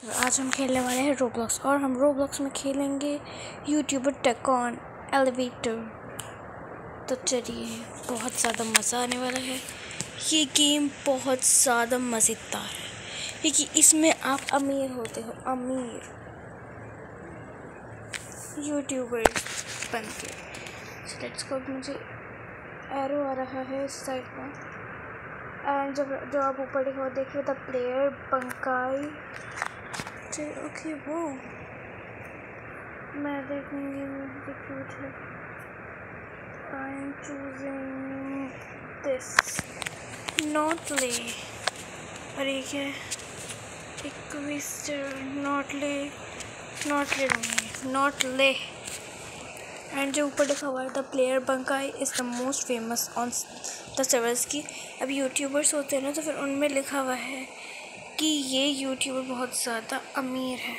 आज हम खेलने वाले हैं रोब्लॉक्स और हम रोब्लॉक्स में खेलेंगे यूट्यूबर टेकॉन एलिवेटर। तो चलिए, बहुत ज़्यादा मज़ा आने वाला है। ये गेम बहुत ज़्यादा मज़ेदार है क्योंकि इसमें आप अमीर होते हो, अमीर यूट्यूबर बन के। Let's go. मुझे एरो आ रहा है इस साइड में एंड जो आप ऊपर देखो देखिए द प्लेयर पंकाई। ओके, वो मैं देखूँगी, मुझे क्यूट है। I am choosing this not ले। और एक है एक ट्विस्टर, नॉट ले लूँगी, नॉट ले। एंड जो ऊपर लिखा हुआ है the player Bankai is the most famous on the servers की। अब यूट्यूबर्स होते हैं ना, तो फिर उनमें लिखा हुआ है कि ये यूट्यूबर बहुत ज़्यादा अमीर है।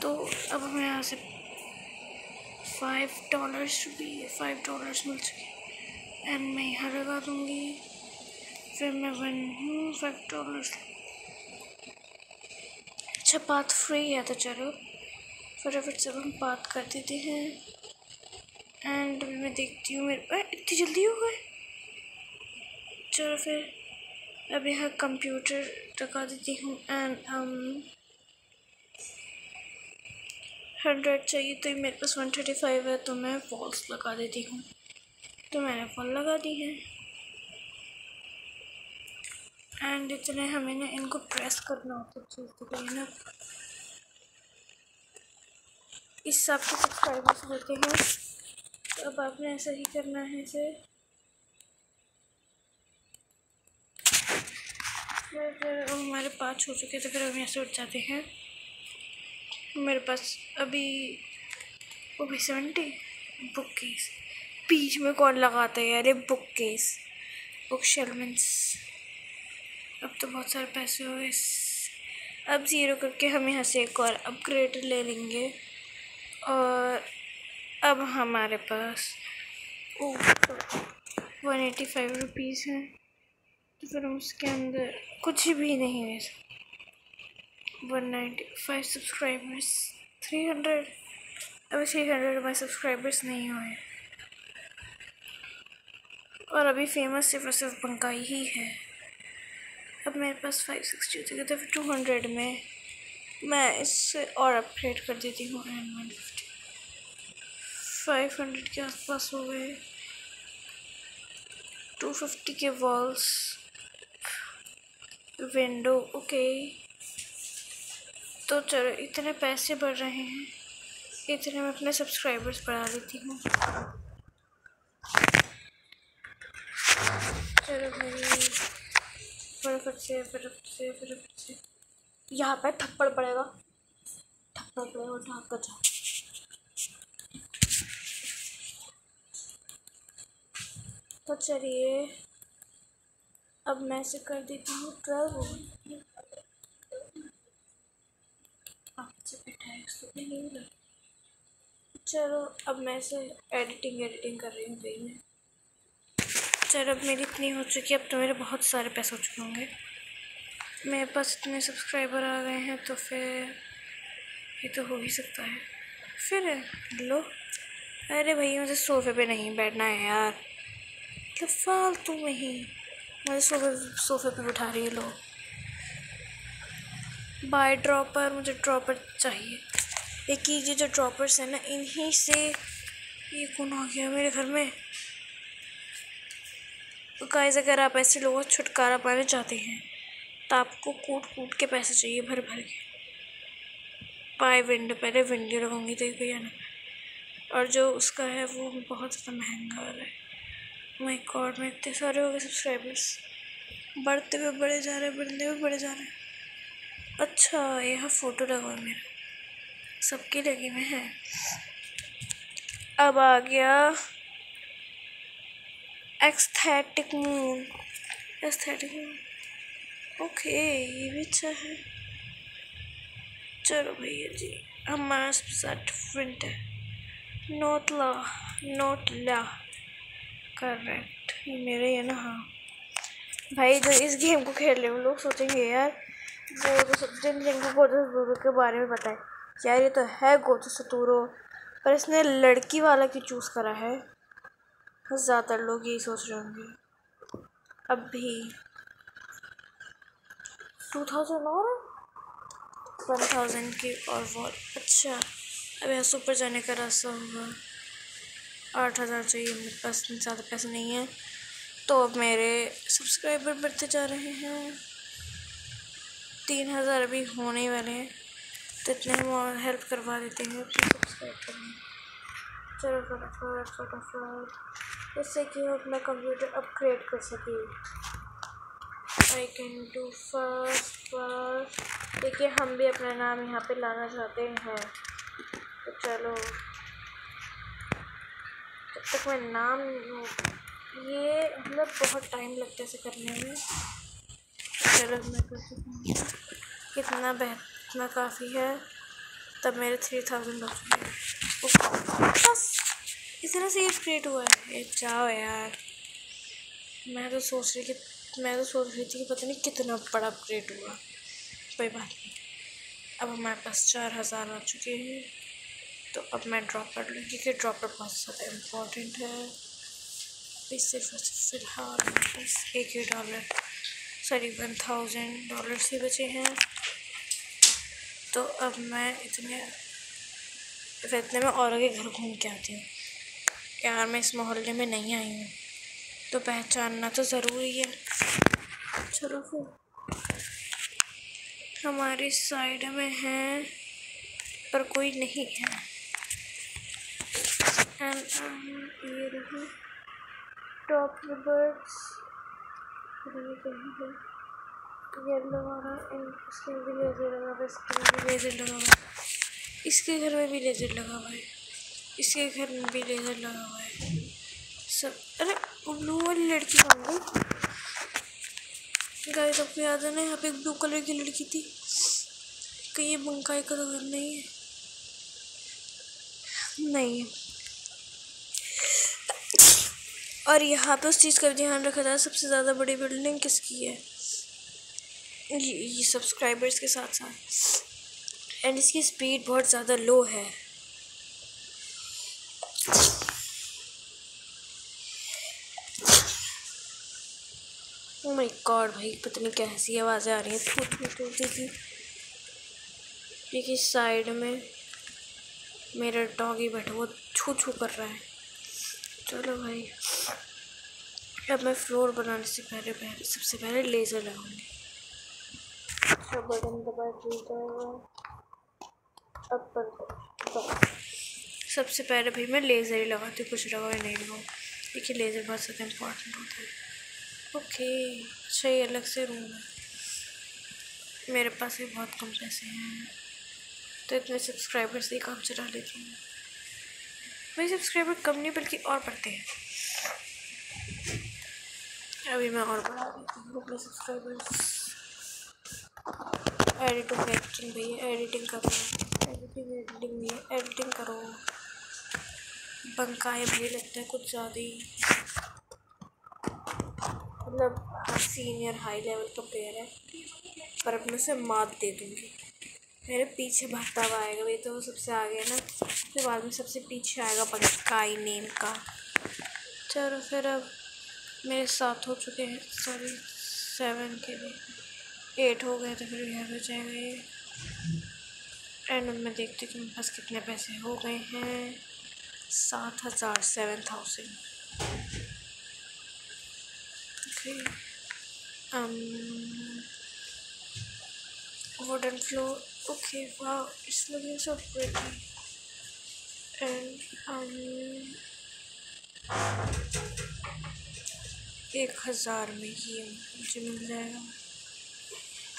तो अब हमें यहाँ से $5 मिल चुके एंड मैं यहाँ लगा दूँगी। फिर मैं $5। अच्छा, पाथ फ्री है तो चलो फटाफट से हम बात कर देते हैं। एंड अभी मैं देखती हूँ मेरे इतनी जल्दी हो गए। चलो फिर अब यहाँ कंप्यूटर लगा देती हूँ एंड 100 चाहिए, तो मेरे पास 135 है, तो मैं वॉल्स लगा देती हूँ। तो मैंने वॉल लगा दी है एंड इतने हमें ना इनको प्रेस करना होता है चलते हुए ना। इस हिसाब से सब्सक्राइबर्स होते हैं, तो अब आपने ऐसा ही करना है इसे। फिर हमारे 5 हो चुके, तो फिर हम ऐसे उठ जाते हैं। मेरे पास अभी 70 बुक केस बीच में कौन लगाता है यार, ये बुक केस बुक शेल्वेंस। अब तो बहुत सारे पैसे हो गए। अब 0 करके हम यहाँ से एक और अपग्रेड ले लेंगे और अब हमारे पास 185 रुपीज़ हैं, तो फिर हम उसके अंदर कुछ भी नहीं है। 195 सब्सक्राइबर्स, 300। अभी 300 हमारे सब्सक्राइबर्स नहीं हुए और अभी फेमस सिर्फ पंकाई ही है। अब मेरे पास 560 हो चुके, तो फिर 200 में मैं इससे और अपग्रेड कर देती हूँ एंड 150 500 के आसपास हो गए। 250 के वॉल्स, विंडो, ओके। तो चलो, इतने पैसे बढ़ रहे हैं, इतने मैं अपने सब्सक्राइबर्स बढ़ा देती हूँ। चलो भाई, फटाफट से यहाँ पर थप्पड़ पड़ेगा, उठा कर जा। तो चलिए, अब मैं इसे कर देती हूँ 12। चलो, अब मैं इसे एडिटिंग कर रही हूँ भाई मैं। चलो, अब मेरी इतनी हो चुकी है, अब तो मेरे बहुत सारे पैसे हो चुके होंगे। मेरे पास इतने सब्सक्राइबर आ गए हैं, तो फिर ये तो हो ही सकता है। फिर लो, अरे भैया मुझे सोफे पे नहीं बैठना है यार, मतलब फालतू में ही मुझे सोफे पे बिठा रही है। लो, बाय ड्रॉपर, मुझे ड्रॉपर चाहिए। एक ये जो ड्रॉपर्स है ना, इन्हीं से ये कौन आ गया मेरे घर में। तो गाइस, अगर आप ऐसे लोगों से छुटकारा पाना चाहते हैं तो आपको कूट के पैसे चाहिए, भर के। बाय विंडो, पहले विंडो लगाऊंगी तो कोई आना। और जो उसका है वो बहुत ज़्यादा महंगा वाला है। माय गॉड, में इतने सारे हो गए सब्सक्राइबर्स, बढ़ते हुए बढ़े जा रहे हैं। अच्छा, यहाँ फ़ोटो लगा मेरा, सबके लगे में है। अब आ गया एस्थेटिक मून। ओके, ये भी अच्छा है। चलो भैया जी, हमारा सबसे डिफरेंट है। नोट ला करेक्ट, ये मेरे है ना। हाँ भाई, जो इस गेम को खेल रहे हैं लोग सोचेंगे यार वो तो सब जिन जिनको गोतो सतोरू के बारे में पता है यार, ये तो है गोतो सतोरू, पर इसने लड़की वाला क्यों चूज़ करा है? ज़्यादातर लोग यही सोच रहे होंगे। अभी 2000 और 1000 की और वॉल। अच्छा, अब यहाँ से ऊपर जाने का रास्ता होगा। 8000 चाहिए, मेरे पास ज़्यादा पैसे नहीं है। तो अब मेरे सब्सक्राइबर बढ़ते जा रहे हैं, 3000 अभी होने ही वाले हैं, तो इतने हम और हेल्प करवा देते हैं अपने सब्सक्राइब करने। चलो फटाफट इससे कि हम अपना कंप्यूटर अपग्रेड कर सके। I can do first. देखिए, हम भी अपना नाम यहाँ पे लाना चाहते हैं, तो चलो जब तक मैं नाम, ये मतलब बहुत टाइम लगता है इसे करने में। चलो मैं कर सकती हूँ, इतना काफ़ी है। तब मेरे 3000 हो चुके हैं बस। इस तरह से ये क्रिएट हुआ है। जाओ यार, मैं तो सोच रही थी कि पता नहीं कितना बड़ा अपग्रेड हुआ। कोई बात नहीं, अब हमारे पास 4000 आ चुके हैं। तो अब मैं ड्रॉप कर लूँगी क्योंकि ड्रॉपर बहुत ज़्यादा इम्पोर्टेंट है। सिर्फ फ़िलहाल मेरे पास $1000 ही बचे हैं। तो अब मैं इतने में औरों के घर घूम के आती हूँ। यार, मैं इस मोहल्ले में नहीं आई हूँ, तो पहचानना तो ज़रूरी है। चलो फिर, हमारी साइड में है पर कोई नहीं है। ये रही टॉप बर्ड्स, येलो वाला, इसके भी लेज़र लगा हुआ, इसके भी लेज़र लगा हुआ, इसके घर में भी लेज़र लगा हुआ है, इसके घर में भी लेज़र लगा हुआ है सब। अरे ब्लू वाली लड़की कौन गई? गाइस, आपको याद है ना, यहाँ पे एक ब्लू कलर की लड़की थी। कहीं ये बंकाई का तो घर नहीं है? नहीं। और यहाँ पे उस चीज़ का भी ध्यान रखा जाए, सबसे ज़्यादा बड़ी बिल्डिंग किसकी है? ये सब्सक्राइबर्स के साथ साथ, एंड इसकी स्पीड बहुत ज़्यादा लो है। ओह माय गॉड भाई, पता नहीं कैसी आवाज़ें आ रही हैं थोड़ी सी। देखिए साइड में मेरा डॉगी बैठा, वो छू छू कर रहा है। चलो भाई, अब मैं फ्लोर बनाने से सबसे पहले लेज़र लगाऊंगी। अच्छा, बटन दबा दीजिएगा। अब सबसे पहले भाई मैं लेज़र ही लगाती हूँ, कुछ लगाओ नहीं लगाऊँ। देखिए, लेज़र बहुत ज़्यादा इम्पोर्टेंट होता है। ओके, अच्छा ये अलग से रूम है। मेरे पास भी बहुत कम पैसे हैं, तो इतने सब्सक्राइबर से ही काम चला लेती हूँ। भाई सब्सक्राइबर कम नहीं बल्कि और बढ़ते हैं। अभी मैं और बढ़ा देती हूँ अपने सब्सक्राइबर्स। एडिटिंग भैया, एडिटिंग करो, एडिटिंग करो। बंकाए भी लगता है कुछ ज़्यादा ही, मतलब सीनियर हाई लेवल का प्लेयर है, पर अब मैं उसे मात दे दूँगी। मेरे पीछे भागता हुआ आएगा, वही तो सबसे आगे है ना, फिर बाद में सबसे पीछे आएगा बंकाई नेम का। चलो फिर, अब मेरे 7 हो चुके हैं, सॉरी 7 के लिए 8 हो गए, तो फिर यहाँ हो जाएगा ये। एंड मैं देखती हूँ कि मेरे पास कितने पैसे हो गए हैं। 7000। Okay, wooden floor. Okay, wow, it's looking so pretty. And 1000 में ये मुझे मिल जाएगा।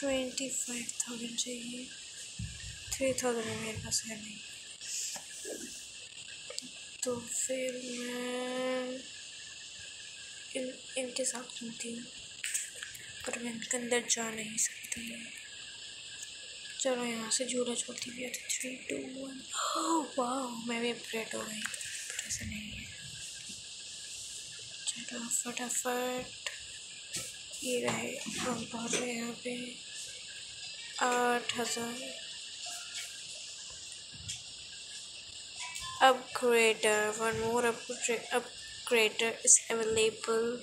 25,000 चाहिए, 3000 में मेरे पास है नहीं, तो फिर मैं इनके साथ घूमती हूँ, पर मैं इनके अंदर जा नहीं सकती। चलो यहाँ से झूला छोड़ती भी है। 3, 2, 1। वाह, मैं भी अपग्रेड हो गई, ऐसा नहीं है। चलो फटाफट, ये रहे, हम पहुँच गए यहाँ पे। 8,000 upgrader. One more upgrader is available,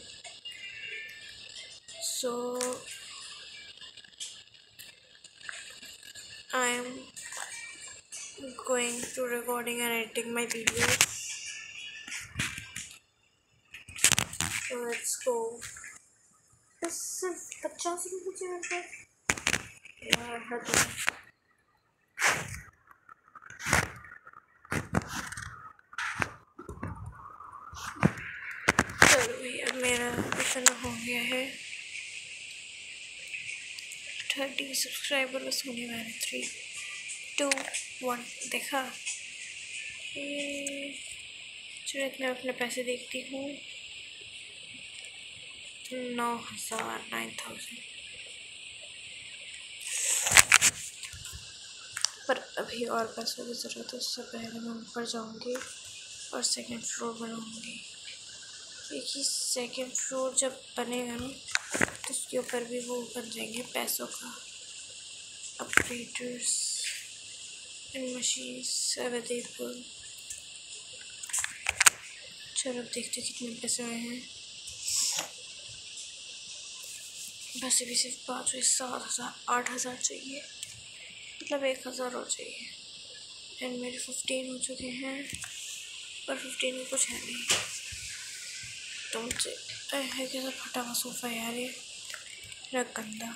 so I am going to recording and editing my videos. So let's go. बस सिर्फ 50 रुपये मिनट यार हद है। चलो भैया मेरा इतना हो गया है 30 सब्सक्राइबर बस होने वाले 3, 2, 1 देखा। चलो मैं अपने पैसे देखती हूँ 9,000 पर अभी और पैसों की ज़रूरत है। उससे पहले मैं ऊपर जाऊँगी और सेकंड फ्लोर बनाऊँगी, क्योंकि सेकंड फ्लोर जब बनेगा ना तो उसके ऊपर भी वो बन जाएंगे पैसों का अपग्रेडर्स एंड मशीन्स अवेलेबल। चलो अब देखते कितने पैसे आए हैं। वैसे भी सिर्फ 5 हुए, 7,000 8,000 चाहिए, मतलब 1,000 और चाहिए। एंड मेरे 15 हो चुके हैं, पर 15 में कुछ है नहीं। तो मुझे है कैसा फटा हुआ सोफ़ा यार, ये मेरा गंदा।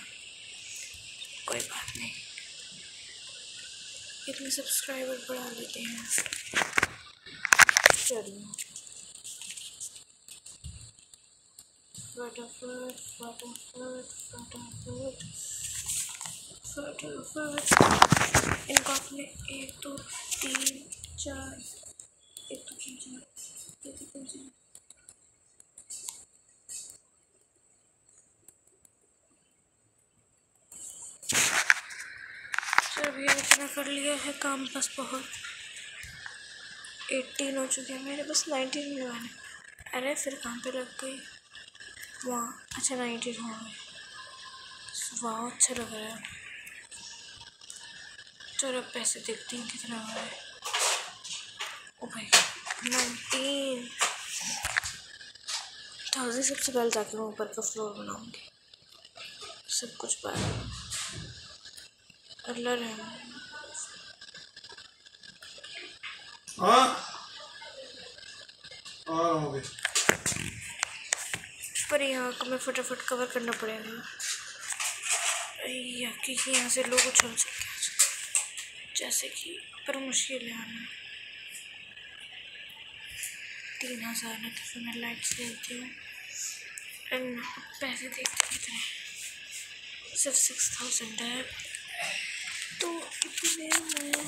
कोई बात नहीं, इतने सब्सक्राइबर बढ़ा लेते हैं। चलिए फटाफट फटाफट फटाफट फटाफट इनको अपने 1 2 3 4 1 2 3 4 1 2 3 4 चलो भैया इतना कर लिया है काम, बस बहुत 18 हो चुके हैं मेरे, बस 19 होने वाले। अरे फिर कहाँ पे लग गई वहाँ। अच्छा 19 हो गए, वाह अच्छा लग रहा है। चलो पैसे देखते हैं कितना हो रहा है। ओ भाई 19,000। सबसे पहले जाके मैं ऊपर का फ्लोर बनाऊंगी, सब कुछ बाद में। अल्लाह रहम। पर यहाँ को मैं फटाफट कवर करना पड़ेगा क्योंकि यहाँ से लोग उछल सकते हैं, जैसे कि पर मुश्किल है आना। 3,000 है तो फिर मैं लाइट्स देती हूँ एंड पैसे देखते कितने, सिर्फ 6,000 है। तो कितने में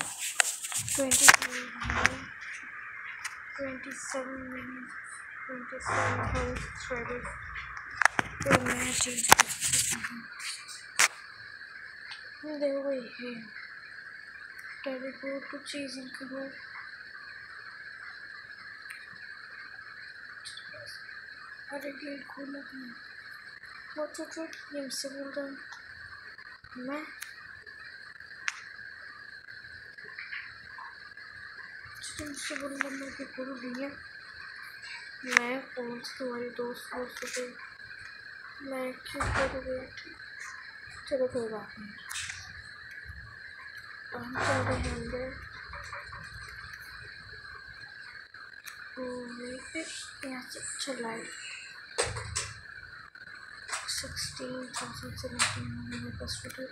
27,000 तो मैं चेंज कर सकती हूँ। देखो वही है टेलीपोर्ट टू चेंजिंग कलर। अरे गेट खोला नहीं, वो ये मुझसे बोल रहा हूँ मैं। मुझसे बोल रहा मैं कि खोलूँ भैया, मैं कौन सी तुम्हारी दोस्त हो सके, मैं क्यों करूँ वेट। चलो कोई बात नहीं, हम चल रहे हैं अंदर। यहाँ से अच्छा लाइट 16,000 से मेरे पास 17।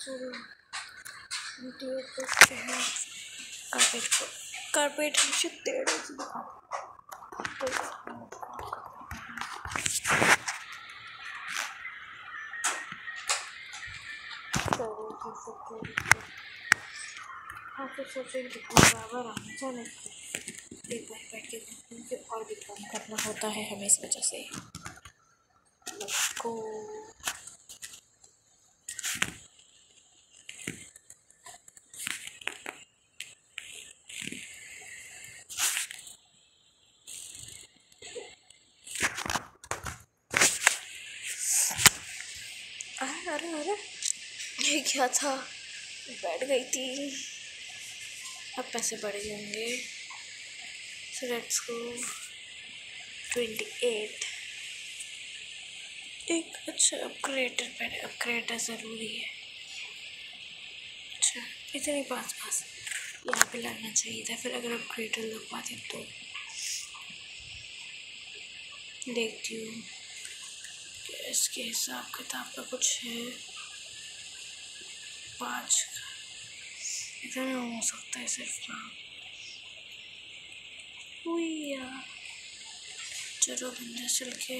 चलो देखते हैं कारपेट हमेशा टेढ़े से हाँ तो सोचेंगे कितना बराबर आना चले एक बार बैठ के मुझे और भी काम करना होता है हमें इस वजह से। को अरे अरे ये क्या था, बैठ गई थी। अब पैसे बढ़ जाएंगे। So let's go 28। एक अच्छा अपग्रेडर पहले, अपग्रेडर ज़रूरी है। अच्छा इतने पास पास यहाँ पे लाना चाहिए था, फिर अगर अपग्रेडर लग पाते तो। देखती हूँ इसके हिसाब किताब का कुछ है। 5 इतना हो सकता है सिर्फ काम। चलो बंदा चल के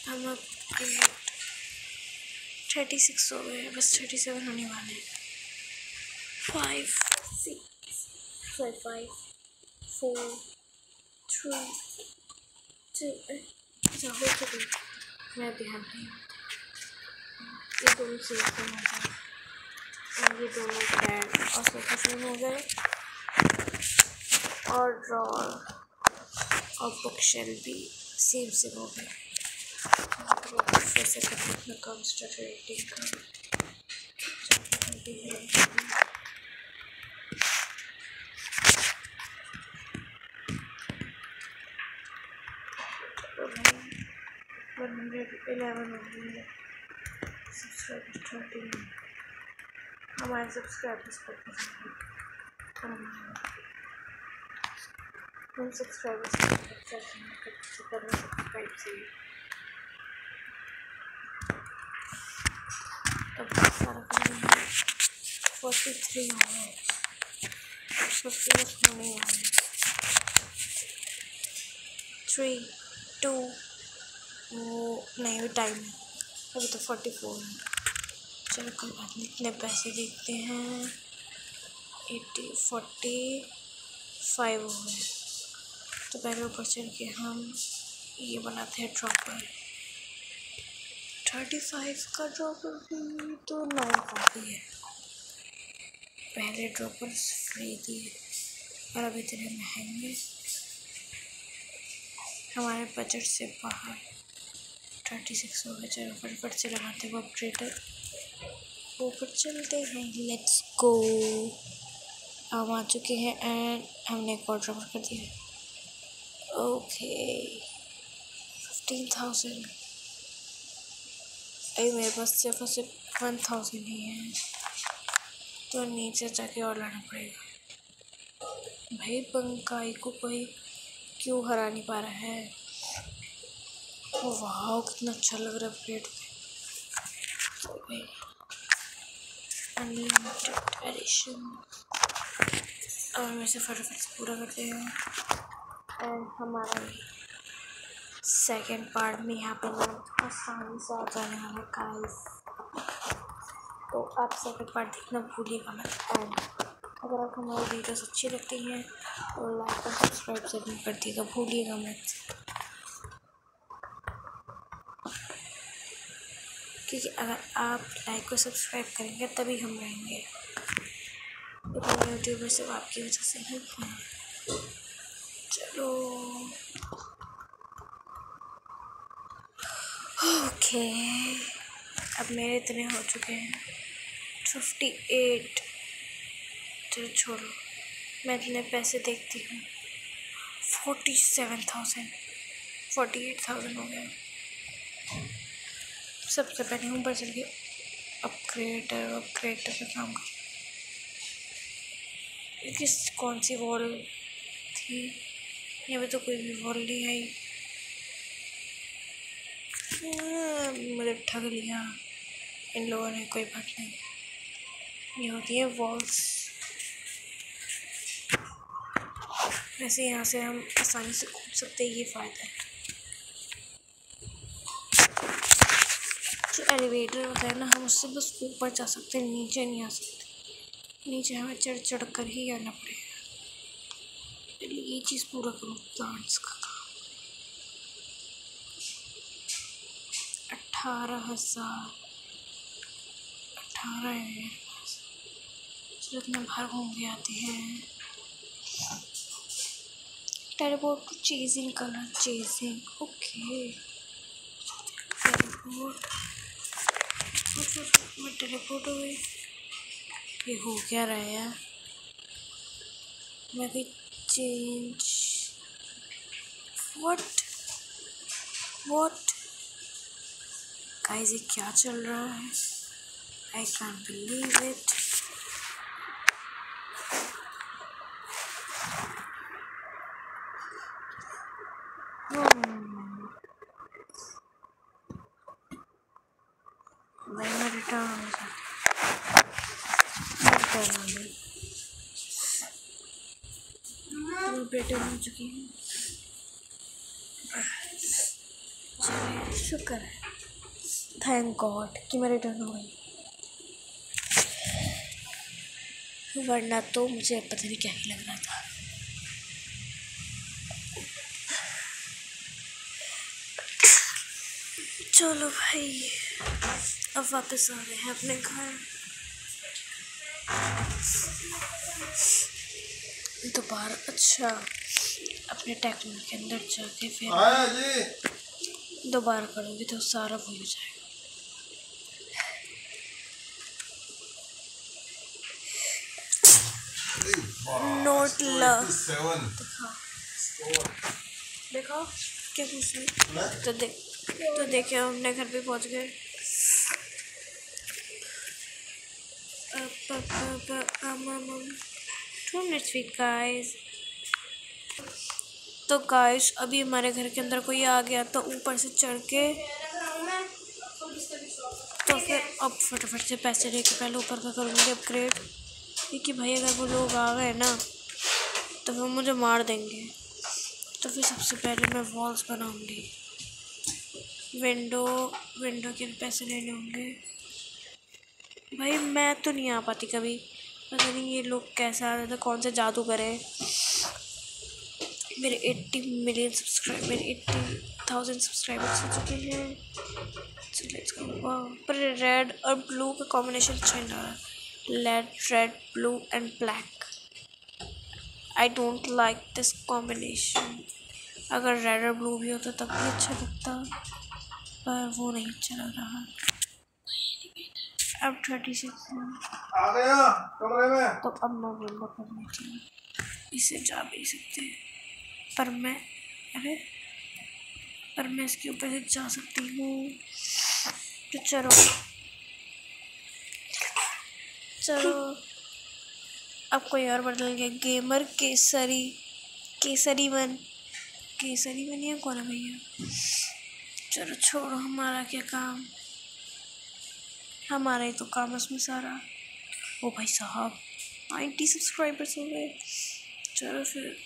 हम अपग्रेड 36 हो गए, बस 37 होने वाले हैं। 5 6 5 4 3 2 हो चुके। मैं ध्यान नहीं, ये दोनों सेव करना था और ये दोनों बैंड और सोफा सेम हो गए और ड्रॉर और बुक शेल्फ भी सेम से हो गए। जैसे अपना कंस्ट्रक्ट रेटिंग का तो भाई 111 सब्सक्राइबर्स 30 हमारे सब्सक्राइबर्स को हम सब्सक्राइबर्स सब्सक्राइब से तब सारा काम 43 हो गए, 50 होने वाले। 3 2 वो नहीं, वो टाइम है अभी तो 44 है। चलो कोई बात नहीं, इतने पैसे देखते हैं। 80 45 हो गए, तो पहले ऊपर चल के हम ये बनाते हैं ड्रॉपर। 35 का ड्रॉपर भी तो 9 काफ़ी है। पहले ड्रॉपर्स फ्री दिए और अब इतने महंगे, हमारे बजट से बाहर। 36 हो गए, चलो फटाफट से लगाते हैं अपग्रेडर, ऊपर चलते हैं। Let's go. हम आ चुके हैं एंड हमने एक और ड्रॉपर कर दिया। ओके 15,000। अरे मेरे पास सिर्फ 1000 ही है, तो नीचे जाके और लाना पड़ेगा। भाई पंकाई को कोई क्यों हरा नहीं पा रहा है। वाह कितना अच्छा लग रहा है अपग्रेड पे। अनलिमिटेड एडिशन और मैं से फटाफट से पूरा करते हैं एंड हमारा सेकेंड पार्ट में यहाँ पर आसानी से आ जाने वाला गाइस। तो आप सेकेंड पार्ट देखना भूलिएगा मत। एंड अगर आपको हमारी वीडियोस अच्छी लगती हैं तो लाइक और सब्सक्राइब ज़रूर कर दिएगा, भूलिएगा मत, क्योंकि अगर आप लाइक और सब्सक्राइब करेंगे तभी हम रहेंगे। इतने यूट्यूबर सिर्फ आपकी वजह से ही हैं। चलो ओके, अब मेरे इतने हो चुके हैं 58। चलो छोड़ो, मैं इतने पैसे देखती हूँ। 47,000 48,000 हो गए। सबसे पहले हम ऊपर चल के अपग्रेडर का काम कर। किस कौन सी वॉल थी, यहाँ पे तो कोई भी वॉल नहीं आई। मुझे ठग लिया इन लोगों ने, कोई बात नहीं, ये होती है वॉल्स। वैसे यहाँ से हम आसानी से कूद सकते हैं, ये फ़ायदा है। जो एलिवेटर होता है ना, हम उससे बस ऊपर जा सकते हैं, नीचे नहीं आ सकते। नीचे हमें चढ़ कर ही आना पड़ेगा। चलिए ये चीज़ पूरा करूँ, प्लांट्स का काम। 18,000 18 है। चलो इतना बाहर घूम के आते हैं। Teleport to changing colour, changing okay. Teleport मैं टेलीपोर्ट हो गई। ये हो क्या रहा है यार? मैं कोई चेंज व्हाट गाइस, ये क्या चल रहा है? I can't believe it. मैं रिटर्न हो चुकी हूँ। चलिए, शुक्र है, थैंक गॉड कि मैं रिटर्न हो गई, वरना तो मुझे पता नहीं क्या ही लग रहा था। चलो भाई, अब वापस आ गए हैं अपने घर। दोबारा अच्छा अपने टेक्नो के अंदर जाके फिर दोबारा करूँगी तो सारा वही हो जाएगा। नोट देखो क्या पूछ रही तो देखे हम अपने घर पे पहुंच गए। 2 minutes wait guys। तो गाइस अभी हमारे घर के अंदर कोई आ गया तो ऊपर से चढ़ के तो फिर अब फटाफट से पैसे लेके पहले ऊपर का करूँगी अपग्रेड, क्योंकि भाई अगर वो लोग आ गए ना तो फिर मुझे मार देंगे। तो फिर सबसे पहले मैं वॉल्स बनाऊँगी, विंडो के पैसे लेने होंगे। भाई मैं तो नहीं आ पाती कभी, पता नहीं ये लोग कैसे आ रहे थे, कौन से जादू करे। मेरे 80,000 सब्सक्राइबर्स हो चुके हैं। So let's go। वाह, पर रेड और ब्लू का कॉम्बिनेशन अच्छा नहीं लग रहा। Red blue and black, I don't like this combination. अगर रेड और ब्लू भी होता तब भी अच्छा लगता, पर वो नहीं अच्छा लग रहा। अब 36 आ गया कमरे में, तो अब मैं विंडो करनी चाहिए, इसे जा भी सकते हैं। पर मैं इसके ऊपर से जा सकती हूँ। तो चलो अब कोई और बदल गया। गेमर केसरी वन या कौन है भैया? चलो छोड़ो, हमारा क्या काम, हमारा ही तो काम उसमें सारा। ओ भाई साहब 90 सब्सक्राइबर्स हो गए। चलो फिर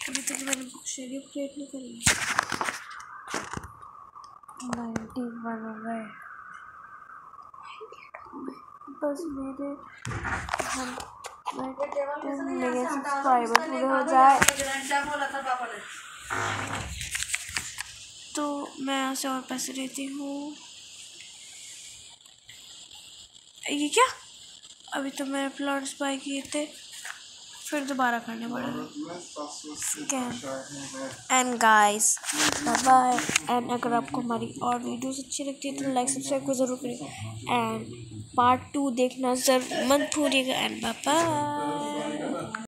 अभी तक मैंने बुक शेयर क्रिएट नहीं करी। 91 हो गए बस मेरे, मेरे सब्सक्राइबर पूरे हो जाए तो मैं यहाँ से और पैसे लेती हूँ। ये क्या, अभी तो मैंने प्लॉट्स बाय किए थे, फिर दोबारा करने पड़ेगा scan. And guys bye bye. And अगर आपको हमारी और वीडियोस अच्छी लगती है तो लाइक सब्सक्राइब को ज़रूर करें। एंड पार्ट 2 देखना ज़रूर मत भूलिएगा। And bye bye.